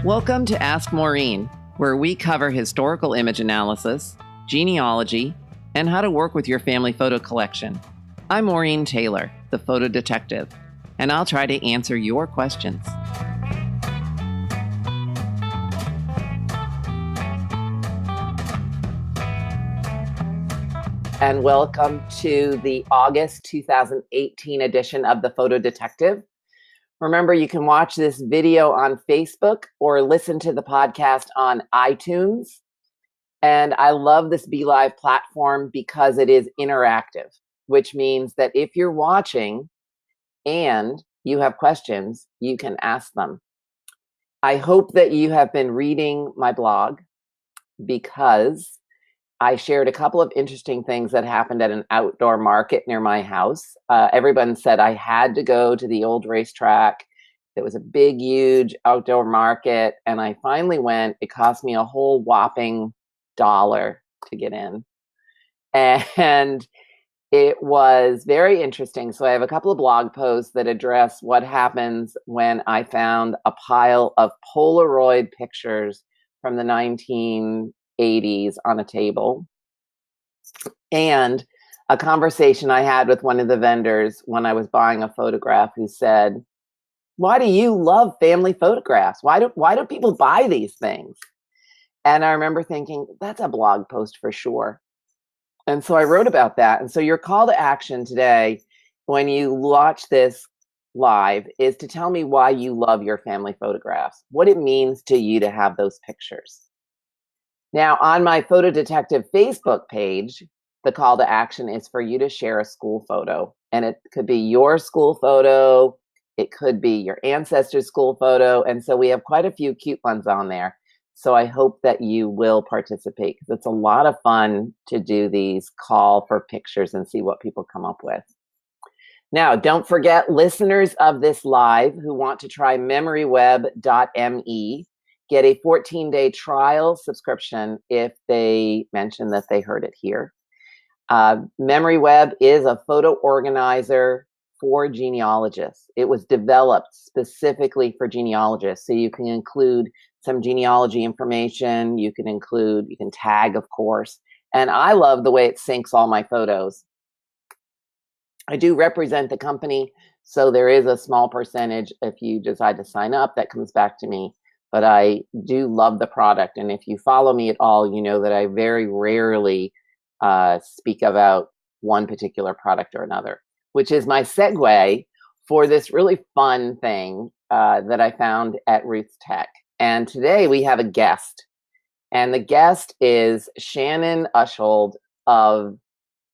Welcome to Ask Maureen, where we cover historical image analysis, genealogy, and how to work with your family photo collection. I'm Maureen Taylor, the photo detective, and I'll try to answer your questions. And welcome to the August 2018 edition of the Photo Detective. Remember, you can watch this video on Facebook or listen to the podcast on iTunes. And I love this BeLive platform because it is interactive, which means that if you're watching and you have questions, you can ask them. I hope that you have been reading my blog because I shared a couple of interesting things that happened at an outdoor market near my house. Everyone said I had to go to the old racetrack. It was a big, huge outdoor market. And I finally went. It cost me a whole whopping $1 to get in. And it was very interesting. So I have a couple of blog posts that address what happens when I found a pile of Polaroid pictures from the 1980s on a table, and a conversation I had with one of the vendors when I was buying a photograph, who said, "Why do you love family photographs? Why do people buy these things?" And I remember thinking, that's a blog post for sure. And so I wrote about that. And so your call to action today, when you watch this live, is to tell me why you love your family photographs, what it means to you to have those pictures. Now, on my Photo Detective Facebook page, the call to action is for you to share a school photo. And it could be your school photo. It could be your ancestors' school photo. And so we have quite a few cute ones on there. So I hope that you will participate, because it's a lot of fun to do these call for pictures and see what people come up with. Now, don't forget, listeners of this live who want to try memoryweb.me, get a 14-day trial subscription if they mention that they heard it here. MemoryWeb is a photo organizer for genealogists. It was developed specifically for genealogists. So you can include some genealogy information. You can tag, of course. And I love the way it syncs all my photos. I do represent the company, so there is a small percentage, if you decide to sign up, that comes back to me. But I do love the product. And if you follow me at all, you know that I very rarely speak about one particular product or another, which is my segue for this really fun thing that I found at Roots Tech. And today we have a guest. And the guest is Shannon Uschold of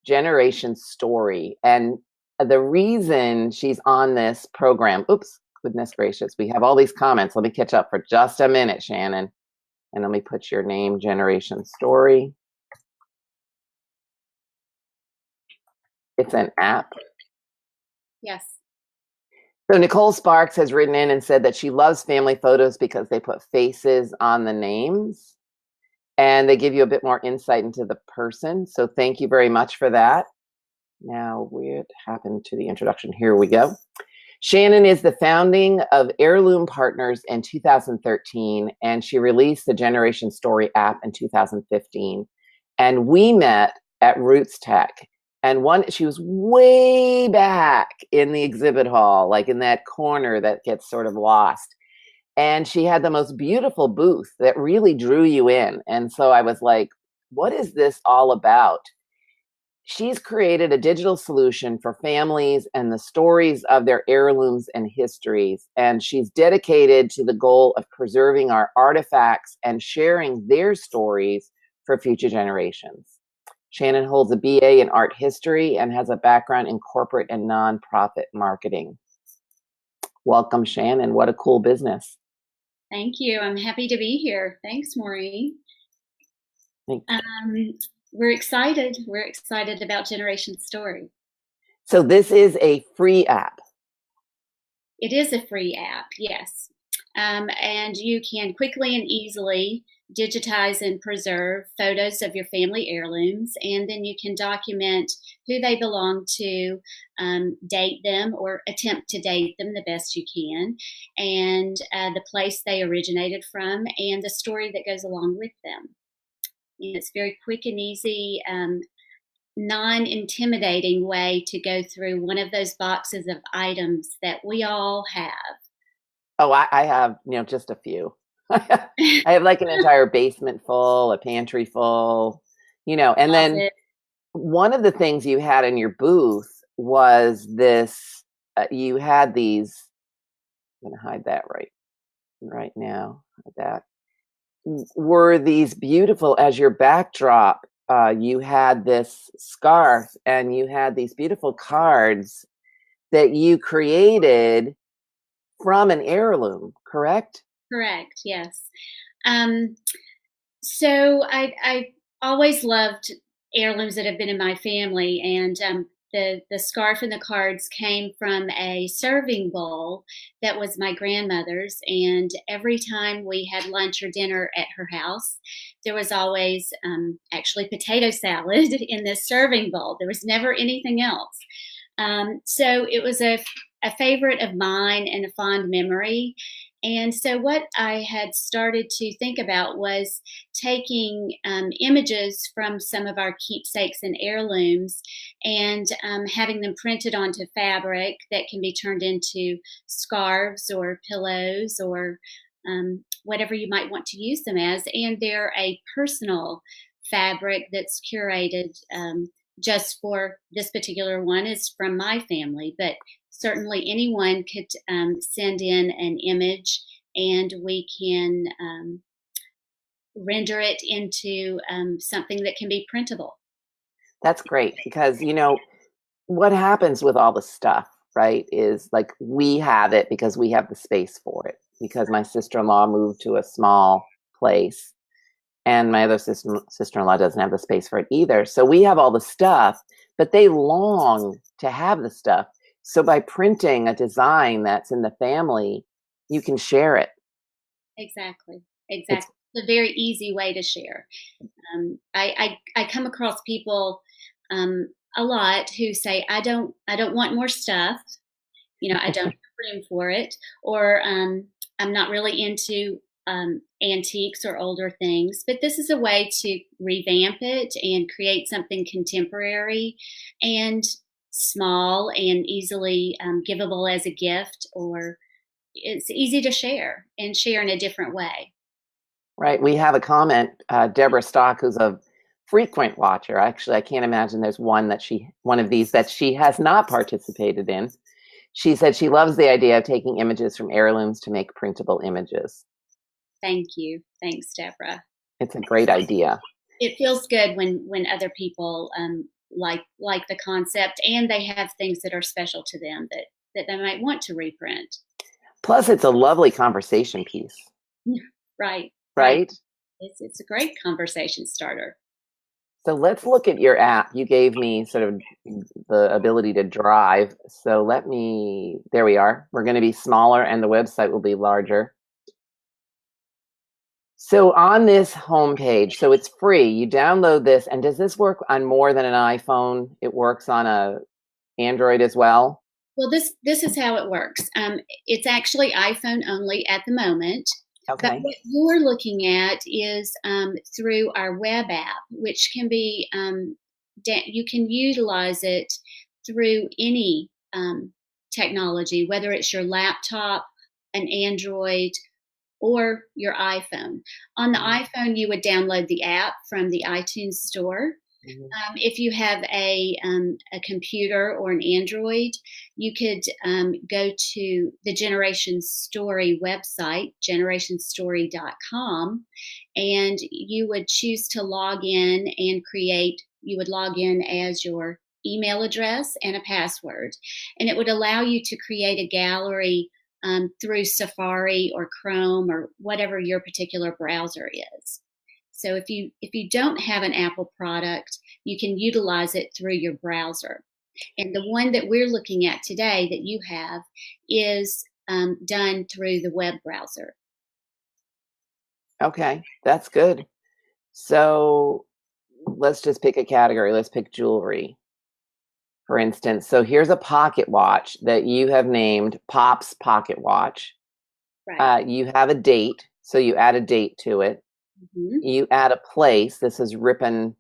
GenerationStory. And the reason she's on this program, oops, goodness gracious, we have all these comments. Let me catch up for just a minute, Shannon. And let me put your name, GenerationStory. It's an app. Yes. So Nicole Sparks has written in and said that she loves family photos because they put faces on the names and they give you a bit more insight into the person. So thank you very much for that. Now, what happened to the introduction? Here we go. Shannon is the founding of Heirloom Partners in 2013, and she released the GenerationStory app in 2015. And we met at Roots Tech. And she was way back in the exhibit hall, like in that corner that gets sort of lost. And she had the most beautiful booth that really drew you in. And so I was like, what is this all about? She's created a digital solution for families and the stories of their heirlooms and histories. And she's dedicated to the goal of preserving our artifacts and sharing their stories for future generations. Shannon holds a BA in art history and has a background in corporate and nonprofit marketing. Welcome, Shannon. What a cool business. Thank you. I'm happy to be here. Thanks, Maureen. Thanks. We're excited. We're excited about GenerationStory. So this is a free app. It is a free app, yes. And you can quickly and easily digitize and preserve photos of your family heirlooms, and then you can document who they belong to, date them or attempt to date them the best you can, and the place they originated from, and the story that goes along with them. And it's very quick and easy, non-intimidating way to go through one of those boxes of items that we all have. Oh, I have, just a few. I have like an entire basement full, a pantry full, and then Closet. one of the things you had in your booth was this, you had these, I'm going to hide that right now, hide that, were these beautiful, as your backdrop, you had this scarf and you had these beautiful cards that you created from an heirloom, correct? Correct, yes. So I always loved heirlooms that have been in my family, and the scarf and the cards came from a serving bowl that was my grandmother's. And every time we had lunch or dinner at her house, there was always actually potato salad in this serving bowl. There was never anything else. So it was a favorite of mine and a fond memory. And so, what I had started to think about was taking images from some of our keepsakes and heirlooms, and having them printed onto fabric that can be turned into scarves or pillows or whatever you might want to use them as. And they're a personal fabric that's curated just for this particular one, is from my family, but certainly anyone could send in an image, and we can render it into something that can be printable. That's great because, what happens with all the stuff, right, is like we have it because we have the space for it. Because my sister-in-law moved to a small place and my other sister-in-law doesn't have the space for it either. So we have all the stuff, but they long to have the stuff. So by printing a design that's in the family, you can share it. Exactly. It's Exactly. It's a very easy way to share. I come across people a lot who say, I don't want more stuff. I don't have room for it, or I'm not really into antiques or older things. But this is a way to revamp it and create something contemporary and small and easily givable as a gift, or it's easy to share and share in a different way. right. We have a comment, Deborah Stock, who's a frequent watcher. Actually, I can't imagine there's one of these that she has not participated in. She said she loves the idea of taking images from heirlooms to make printable images. Thank you. Thanks, Deborah. It's a great idea. It feels good when other people like the concept, and they have things that are special to them that they might want to reprint. Plus, it's a lovely conversation piece, Right, right. right? It's a great conversation starter. So let's look at your app. You gave me sort of the ability to drive. So there we are. We're going to be smaller and the website will be larger. So on this homepage, so it's free. You download this, and does this work on more than an iPhone? It works on a Android as well? Well, this is how it works. It's actually iPhone only at the moment. But Okay. what you're looking at is through our web app, which can be, you can utilize it through any technology, whether it's your laptop, an Android, or your iPhone. On the iPhone, you would download the app from the iTunes store. If you have a computer or an Android, you could go to the Generation Story website, GenerationStory.com, and you would choose to log in and you would log in as your email address and a password. And it would allow you to create a gallery through Safari or Chrome or whatever your particular browser is. So if you don't have an Apple product, you can utilize it through your browser. And the one that we're looking at today that you have is done through the web browser. Okay, that's good. So let's just pick a category. Let's pick jewelry, for instance. So here's a pocket watch that you have named Pop's Pocket Watch. Right. You have a date, so you add a date to it. Hmm. You add a place. This is Ripon,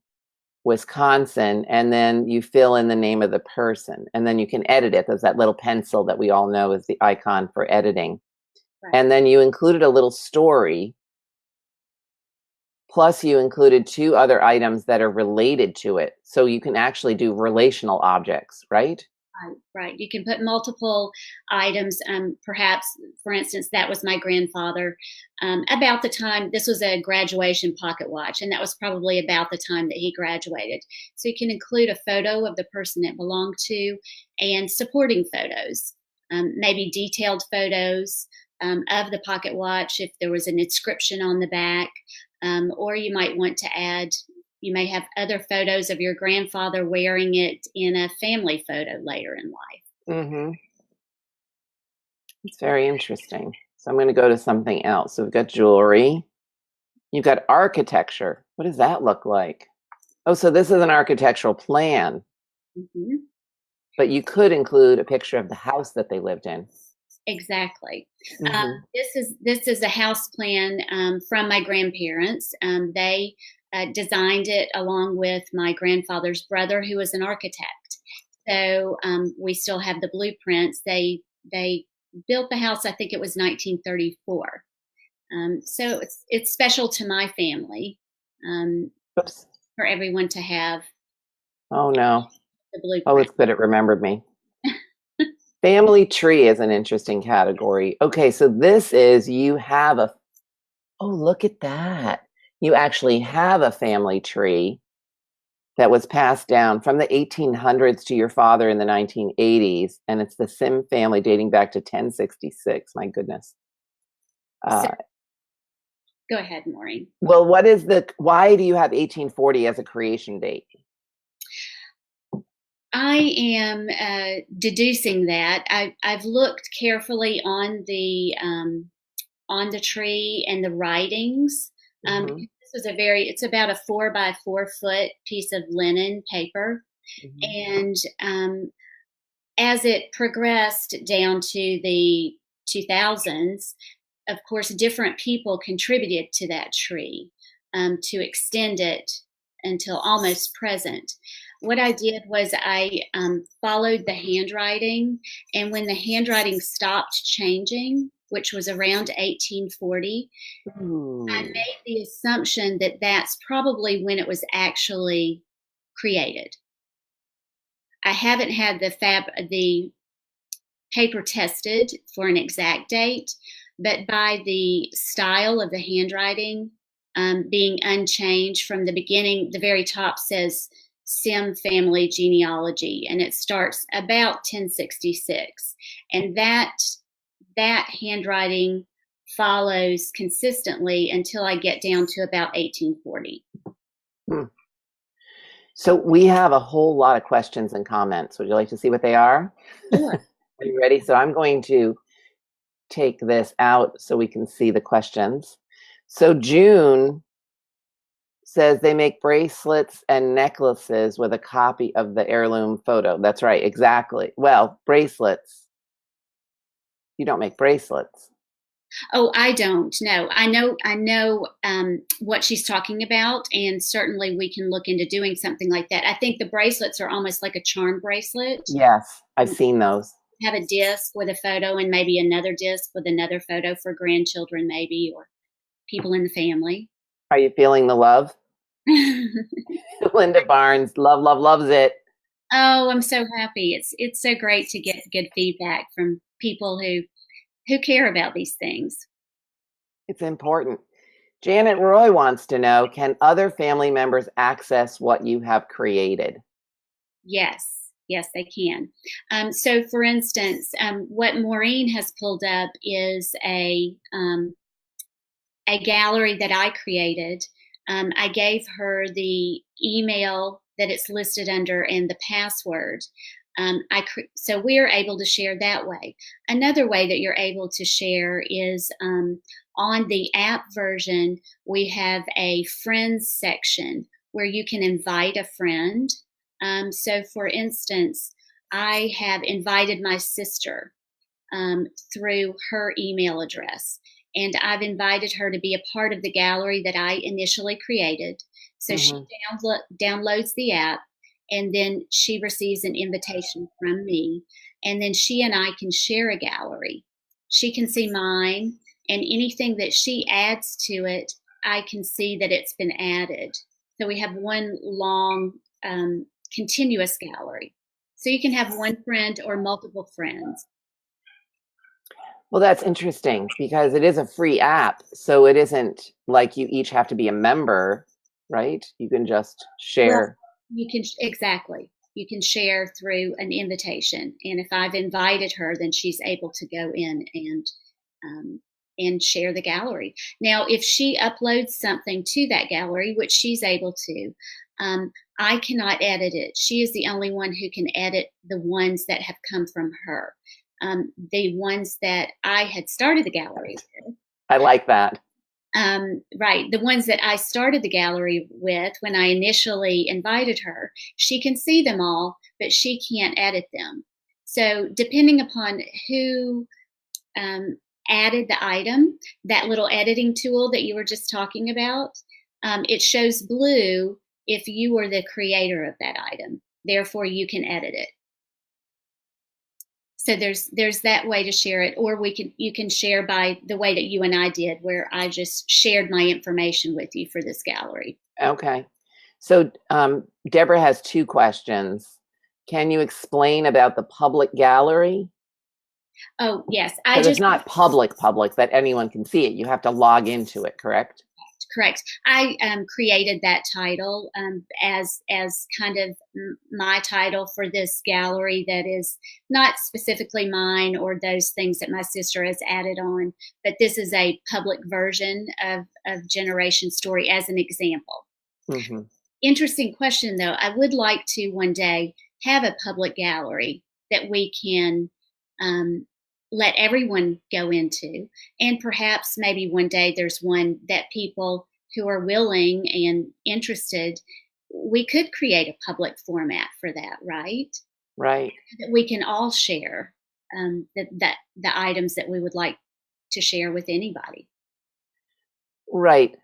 Wisconsin, and then you fill in the name of the person, and then you can edit it. There's that little pencil that we all know is the icon for editing. Right. And then you included a little story. Plus, you included 2 other items that are related to it. So you can actually do relational objects, right? Right, right. You can put multiple items. Perhaps, for instance, that was my grandfather. About the time, this was a graduation pocket watch, and that was probably about the time that he graduated. So you can include a photo of the person it belonged to and supporting photos, maybe detailed photos of the pocket watch if there was an inscription on the back, or you might want to add. You may have other photos of your grandfather wearing it in a family photo later in life. Mm-hmm. It's very interesting. So I'm going to go to something else. So we've got jewelry. You've got architecture. What does that look like? Oh, so this is an architectural plan, Mhm. but you could include a picture of the house that they lived in. Exactly. Mm-hmm. This is a house plan from my grandparents. They designed it along with my grandfather's brother, who was an architect. So we still have the blueprints. They built the house. I think it was 1934. So it's special to my family um, Oops. for everyone to have Oh, no. the Oh, blueprint. it's good it remembered me. Family tree is an interesting category. Okay, so this is you have a, oh, look at that. You actually have a family tree that was passed down from the 1800s to your father in the 1980s, and it's the Sim family dating back to 1066. My goodness. So Uh, go ahead, Maureen. well, why do you have 1840 as a creation date? I am deducing that I've looked carefully on the tree and the writings. Hmm. This was it's about a 4 by 4 foot piece of linen paper, Hmm. and as it progressed down to the 2000s, of course, different people contributed to that tree to extend it until almost present. What I did was I followed the handwriting, and when the handwriting stopped changing, which was around 1840, I Ooh. made the assumption that that's probably when it was actually created. I haven't had the paper tested for an exact date, but by the style of the handwriting being unchanged from the beginning, the very top says Sim family genealogy, and it starts about 1066. And that handwriting follows consistently until I get down to about 1840. Hmm. So we have a whole lot of questions and comments. Would you like to see what they are? Sure. Are you ready? So I'm going to take this out so we can see the questions. So June says they make bracelets and necklaces with a copy of the heirloom photo. That's right, exactly. Well, bracelets. You don't make bracelets. Oh, I don't know. I know what she's talking about, and certainly we can look into doing something like that. I think the bracelets are almost like a charm bracelet. Yes, I've seen those. Have a disc with a photo and maybe another disc with another photo for grandchildren, maybe, or people in the family. Are you feeling the love? Linda Barnes, loves it. Oh, I'm so happy. It's so great to get good feedback from people who care about these things. It's important. Janet Roy wants to know, can other family members access what you have created? Yes, yes, they can. So, for instance, what Maureen has pulled up is a gallery that I created. I gave her the email that it's listed under and the password. So we're able to share that way. Another way that you're able to share is on the app version, we have a friends section where you can invite a friend. So for instance, I have invited my sister through her email address. And I've invited her to be a part of the gallery that I initially created. So she downloads the app, and then she receives an invitation from me. And then she and I can share a gallery. She can see mine, and anything that she adds to it, I can see that it's been added. So we have one long, continuous gallery. So you can have one friend or multiple friends. Well, that's interesting because it is a free app. So it isn't like you each have to be a member, right? You can just share. Well, you can, exactly. You can share through an invitation. And if I've invited her, then she's able to go in and share the gallery. Now, if she uploads something to that gallery, which she's able to, I cannot edit it. She is the only one who can edit the ones that have come from her. The ones that I had started the gallery with. I like that. Right. The ones that I started the gallery with when I initially invited her, she can see them all, but she can't edit them. So depending upon who added the item, that little editing tool that you were just talking about, it shows blue if you were the creator of that item. Therefore, you can edit it. So there's that way to share it, or you can share by the way that you and I did, where I just shared my information with you for this gallery. Okay. So Deborah has 2 questions. Can you explain about the public gallery? Oh, yes. Because it's not public that anyone can see it. You have to log into it, correct? Correct. I created that title as kind of my title for this gallery that is not specifically mine or those things that my sister has added on, but this is a public version of GenerationStory as an example. Mm-hmm. Interesting question, though. I would like to one day have a public gallery that we can let everyone go into, and perhaps maybe one day there's one that people who are willing and interested, we could create a public format for that, right? Right. That we can all share the items that we would like to share with anybody. Right.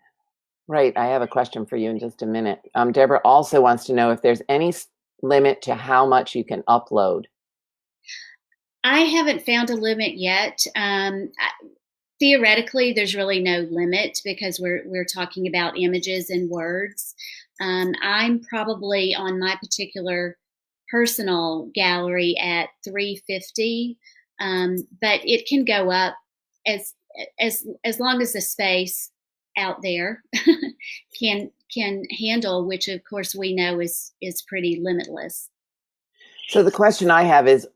Right. I have a question for you in just a minute. Deborah also wants to know if there's any limit to how much you can upload. I haven't found a limit yet. Theoretically, there's really no limit because we're talking about images and words. I'm probably on my particular personal gallery at 350, but it can go up as long as the space out there can handle, which of course we know is pretty limitless. So the question I have is,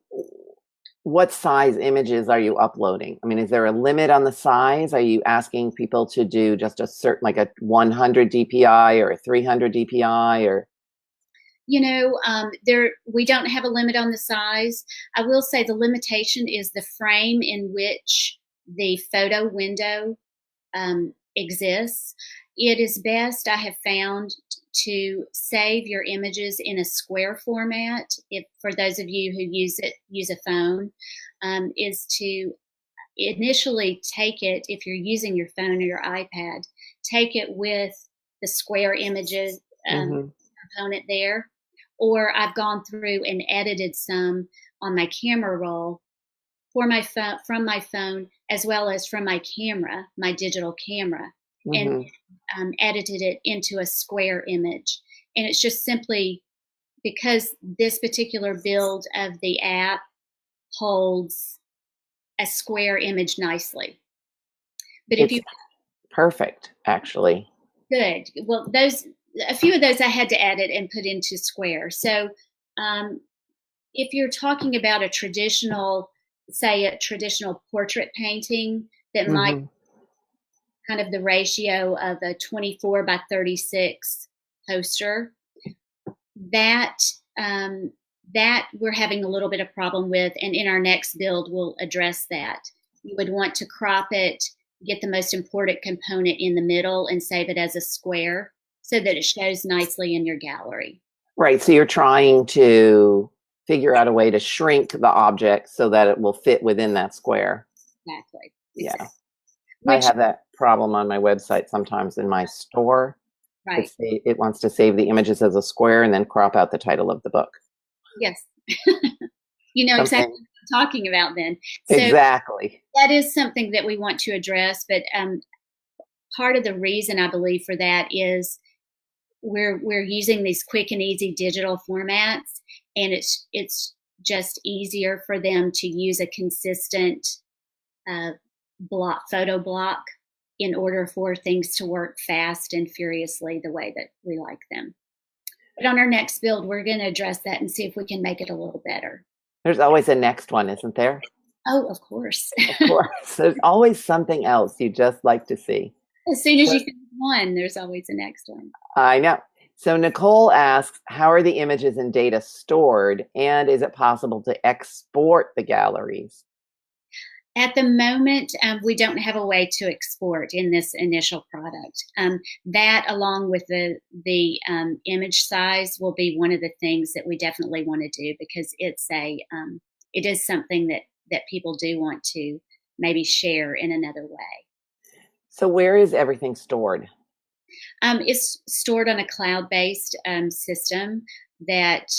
what size images are you uploading? I mean, is there a limit on the size? Are you asking people to do just a certain, like a 100 DPI or a 300 DPI, or? You know, we don't have a limit on the size. I will say the limitation is the frame in which the photo window exists. It is best, I have found, to save your images in a square format. If for those of you who use a phone, is to initially take it, if you're using your phone or your iPad, take it with the square images component there. Or I've gone through and edited some on my camera roll for my phone, from my phone, as well as from my camera, my digital camera, and edited it into a square image. And it's just simply because this particular build of the app holds a square image nicely. But if you perfect, actually. Good. Well, a few of those I had to edit and put into square. So if you're talking about a traditional portrait painting that might kind of the ratio of a 24 by 36 poster, that that we're having a little bit of problem with, and in our next build, we'll address that. You would want to crop it, get the most important component in the middle, and save it as a square so that it shows nicely in your gallery. Right. So you're trying to figure out a way to shrink the object so that it will fit within that square. Exactly. Yeah. Which, I have that problem on my website sometimes in my store. right. It wants to save the images as a square and then crop out the title of the book. Yes. You know exactly Something. what I'm talking about then. So Exactly. that is something that we want to address, but part of the reason I believe for that is we're using these quick and easy digital formats, and it's just easier for them to use a consistent photo block in order for things to work fast and furiously the way that we like them. But on our next build, we're going to address that and see if we can make it a little better. There's always a next one, isn't there? Oh, of course. Of course. There's always something else you just like to see. As soon as you finish one, there's always the next one. I know. So Nicole asks, how are the images and data stored, and is it possible to export the galleries? At the moment, we don't have a way to export in this initial product. That, along with the image size, will be one of the things that we definitely want to do, because it is something that people do want to maybe share in another way. So where is everything stored? It's stored on a cloud-based system that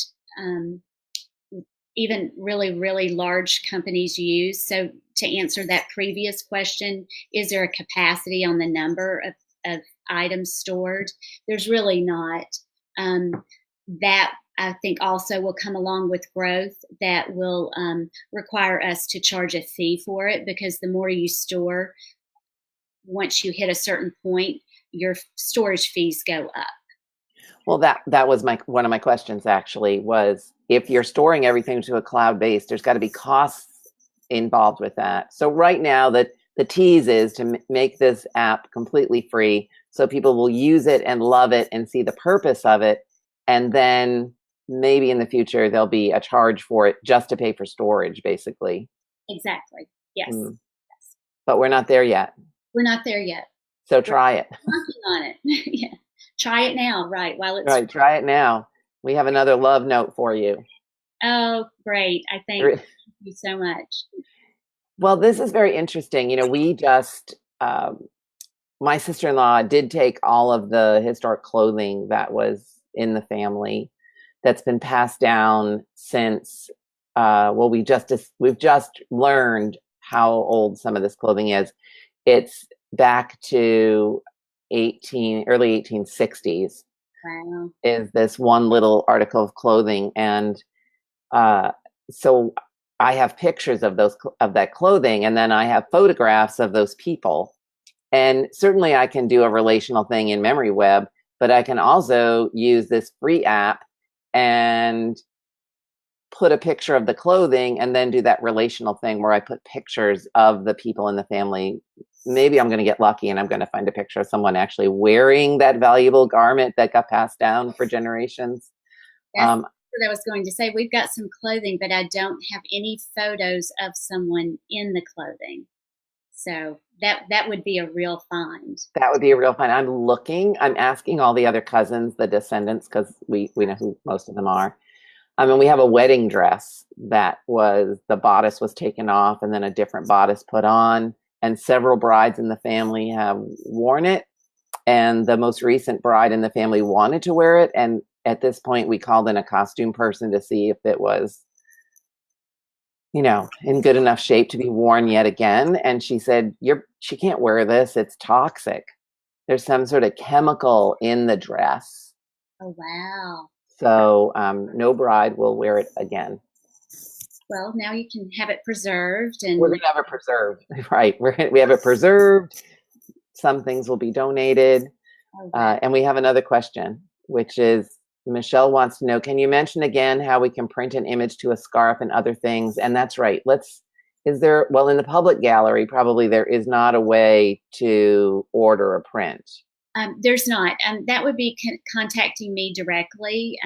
even really, really large companies use. So to answer that previous question, is there a capacity on the number of items stored? There's really not. That I think also will come along with growth, that will require us to charge a fee for it, because the more you store, once you hit a certain point, your storage fees go up. Well, that was one of my questions, actually, was if you're storing everything to a cloud-based, there's got to be costs involved with that. So right now, the tease is to make this app completely free so people will use it and love it and see the purpose of it. And then maybe in the future, there'll be a charge for it just to pay for storage, basically. Exactly. Yes. Yes. But we're not there yet. We're not there yet. So try it. Working on it. Yeah. Try it now, right? While it's right. Try it now. We have another love note for you. Oh, great. Thank you so much. Well, this is very interesting. You know, we just, my sister-in-law did take all of the historic clothing that was in the family that's been passed down since, well, we've just learned how old some of this clothing is. It's back to early 1860s. Wow. Is this one little article of clothing. And so I have pictures of that clothing, and then I have photographs of those people. And certainly I can do a relational thing in Memory Web, but I can also use this free app and put a picture of the clothing and then do that relational thing where I put pictures of the people in the family. Maybe I'm going to get lucky and I'm going to find a picture of someone actually wearing that valuable garment that got passed down for generations. That's what I was going to say. We've got some clothing, but I don't have any photos of someone in the clothing. So that would be a real find. That would be a real find. I'm asking all the other cousins, the descendants, because we know who most of them are. And we have a wedding dress that the bodice was taken off and then a different bodice put on. And several brides in the family have worn it. And the most recent bride in the family wanted to wear it. And at this point, we called in a costume person to see if it was, in good enough shape to be worn yet again. And she said, she can't wear this. It's toxic. There's some sort of chemical in the dress. Oh, wow. So no bride will wear it again. Well, now you can have it preserved. And we're going to have it preserved. Right. We have it preserved. Some things will be donated. Okay. And we have another question, which is, Michelle wants to know, can you mention again how we can print an image to a scarf and other things? And that's right. In the public gallery, probably there is not a way to order a print. There's not. That would be contacting me directly.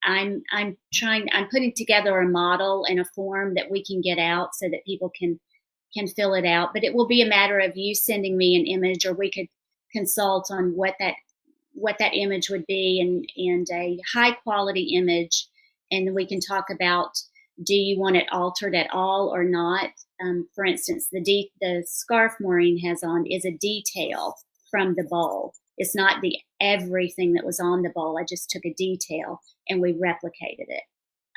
I'm putting together a model and a form that we can get out so that people can fill it out. But it will be a matter of you sending me an image, or we could consult on what that image would be, and a high quality image, and we can talk about, do you want it altered at all or not? For instance, the scarf Maureen has on is a detail from the bowl. It's not the everything that was on the bowl. I just took a detail and we replicated it.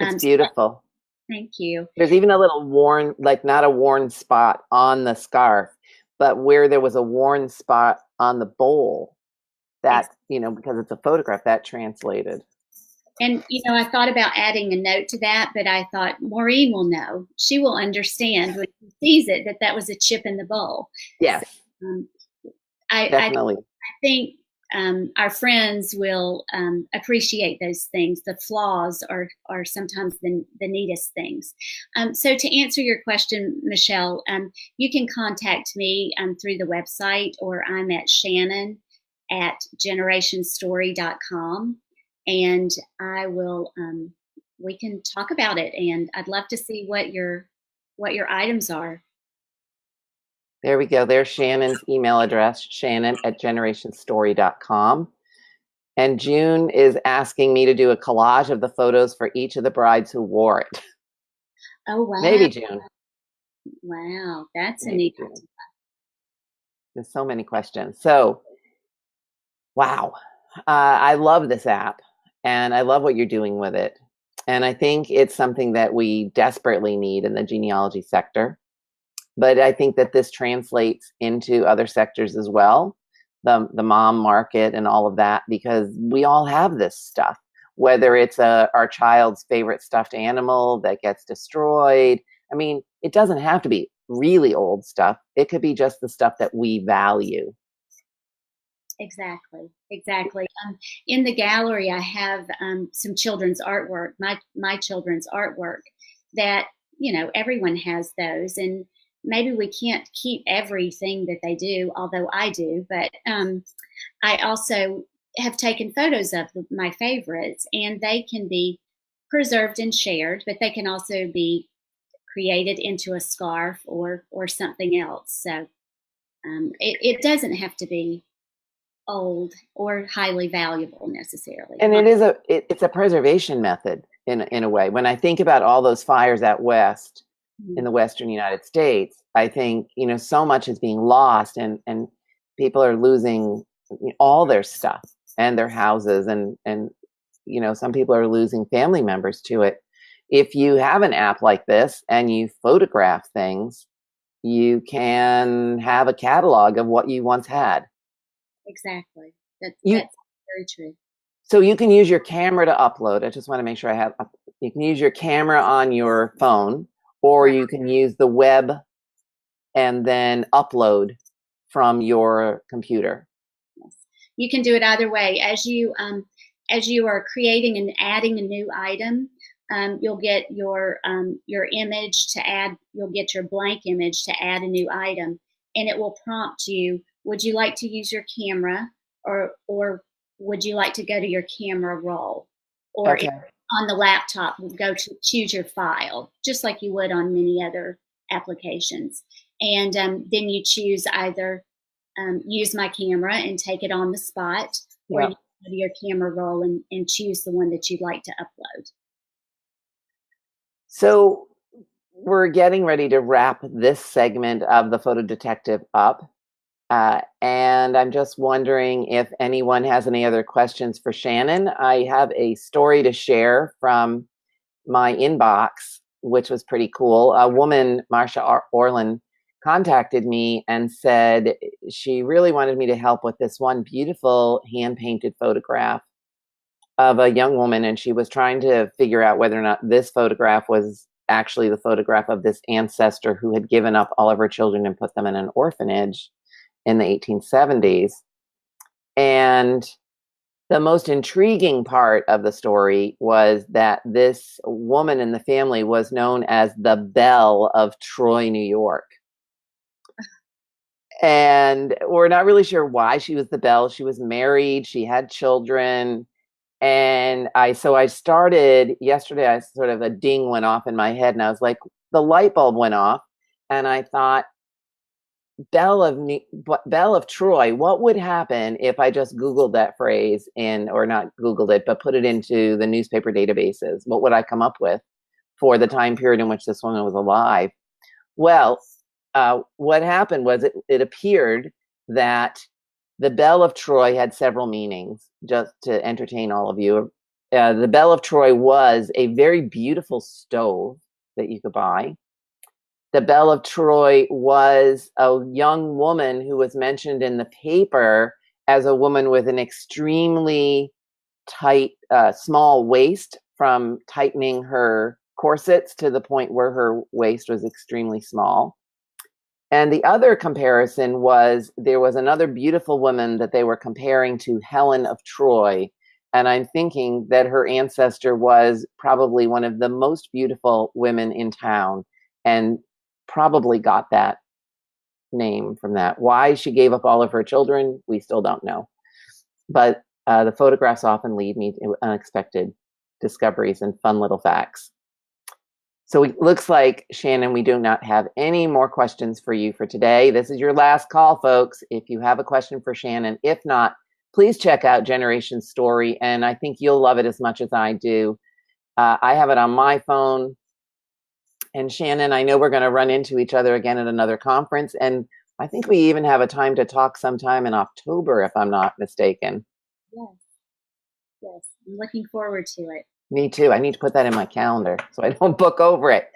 It's beautiful. Thank you. There's even a little worn, like not a worn spot on the scarf, but where there was a worn spot on the bowl, that, because it's a photograph, that translated. And, I thought about adding a note to that, but I thought Maureen will know. She will understand when she sees it that was a chip in the bowl. Yes. So, definitely. I think our friends will appreciate those things. The flaws are sometimes the neatest things. So to answer your question, Michelle, you can contact me through the website, or I'm at Shannon at GenerationStory.com, and I will. We can talk about it, and I'd love to see what your items are. There we go. There's Shannon's email address, Shannon at GenerationStory.com. And June is asking me to do a collage of the photos for each of the brides who wore it. Oh, wow. Maybe June. Wow, that's a neat idea. There's so many questions. So, wow. I love this app, and I love what you're doing with it. And I think it's something that we desperately need in the genealogy sector. But I think that this translates into other sectors as well, the mom market and all of that, because we all have this stuff, whether it's our child's favorite stuffed animal that gets destroyed. I mean, it doesn't have to be really old stuff. It could be just the stuff that we value. Exactly. In the gallery, I have some children's artwork, my children's artwork that, everyone has those, and maybe we can't keep everything that they do, although I do, but I also have taken photos of my favorites, and they can be preserved and shared, but they can also be created into a scarf or something else. So it doesn't have to be old or highly valuable necessarily. And it's a preservation method in a way. When I think about all those fires out west, in the Western United States, I think, so much is being lost, and people are losing all their stuff and their houses, and some people are losing family members to it. If you have an app like this and you photograph things, you can have a catalog of what you once had. Exactly. That's very true. So you can use your camera to upload. I just want to make sure you can use your camera on your phone, or you can use the web and then upload from your computer. Yes. You can do it either way. As you are creating and adding a new item, you'll get your image to add. You'll get your blank image to add a new item, and it will prompt you: would you like to use your camera, or would you like to go to your camera roll, or Okay. on the laptop, go to choose your file, just like you would on many other applications. And then you choose either use my camera and take it on the spot, or you go to your camera roll and choose the one that you'd like to upload. So we're getting ready to wrap this segment of the Photo Detective up. And I'm just wondering if anyone has any other questions for Shannon. I have a story to share from my inbox, which was pretty cool. A woman, Marsha Orland, contacted me and said she really wanted me to help with this one beautiful hand-painted photograph of a young woman, and she was trying to figure out whether or not this photograph was actually the photograph of this ancestor who had given up all of her children and put them in an orphanage in the 1870s. And the most intriguing part of the story was that this woman in the family was known as the Belle of Troy, New York. And we're not really sure why she was the Belle. She was married, she had children, And so I started yesterday, a ding went off in my head and I was like, the light bulb went off and I thought, Belle of Troy, what would happen if I just Googled that phrase or not Googled it, but put it into the newspaper databases? What would I come up with for the time period in which this woman was alive? Well, what happened was it appeared that the Belle of Troy had several meanings, just to entertain all of you. The Belle of Troy was a very beautiful stove that you could buy. The Belle of Troy was a young woman who was mentioned in the paper as a woman with an extremely tight, small waist from tightening her corsets to the point where her waist was extremely small. And the other comparison was there was another beautiful woman that they were comparing to Helen of Troy. And I'm thinking that her ancestor was probably one of the most beautiful women in town and probably got that name from that. Why she gave up all of her children, we still don't know. But the photographs often lead me to unexpected discoveries and fun little facts. So it looks like, Shannon, we do not have any more questions for you for today. This is your last call, folks. If you have a question for Shannon, if not, please check out GenerationStory, and I think you'll love it as much as I do. I have it on my phone. And Shannon, I know we're going to run into each other again at another conference. And I think we even have a time to talk sometime in October, if I'm not mistaken. Yes. I'm looking forward to it. Me too. I need to put that in my calendar so I don't book over it.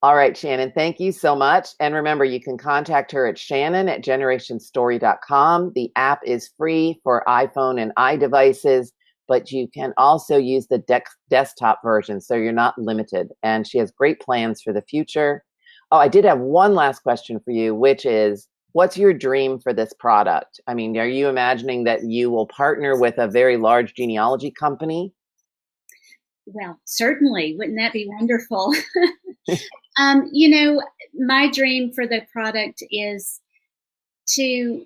All right, Shannon, thank you so much. And remember, you can contact her at Shannon@GenerationStory.com. The app is free for iPhone and iDevices, but you can also use the desktop version, so you're not limited. And she has great plans for the future. Oh, I did have one last question for you, which is, what's your dream for this product? I mean, are you imagining that you will partner with a very large genealogy company? Well, certainly. Wouldn't that be wonderful? My dream for the product is to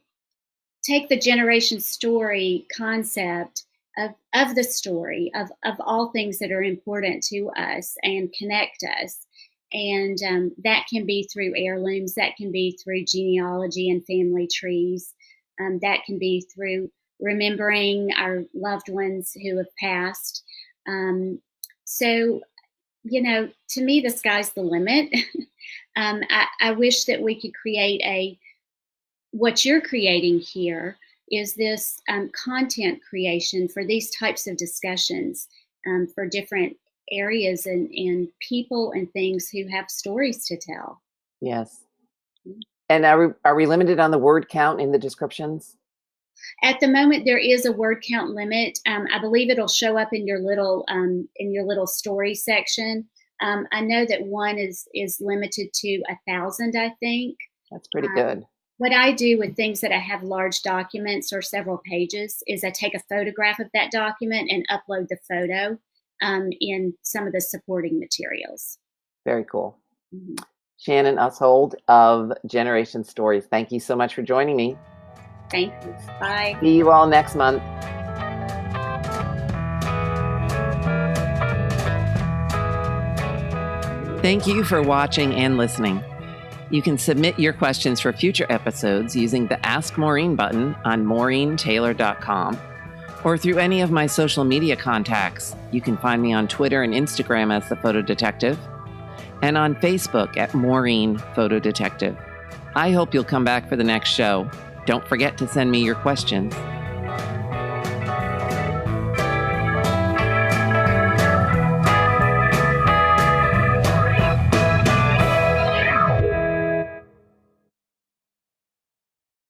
take the generation story concept of the story of all things that are important to us and connect us. And that can be through heirlooms, that can be through genealogy and family trees, that can be through remembering our loved ones who have passed. So, to me, the sky's the limit. I wish that we could create what you're creating here is this content creation for these types of discussions for different areas and people and things who have stories to tell. Yes. And are we limited on the word count in the descriptions? At the moment, there is a word count limit. I believe it'll show up in your little story section. I know that one is limited to 1,000. I think that's pretty good. What I do with things that I have large documents or several pages is I take a photograph of that document and upload the photo in some of the supporting materials. Very cool. Mm-hmm. Shannon Uschold of Generation Stories. Thank you so much for joining me. Thank you. Bye. See you all next month. Thank you for watching and listening. You can submit your questions for future episodes using the Ask Maureen button on MaureenTaylor.com or through any of my social media contacts. You can find me on Twitter and Instagram as The Photo Detective and on Facebook at Maureen Photo Detective. I hope you'll come back for the next show. Don't forget to send me your questions.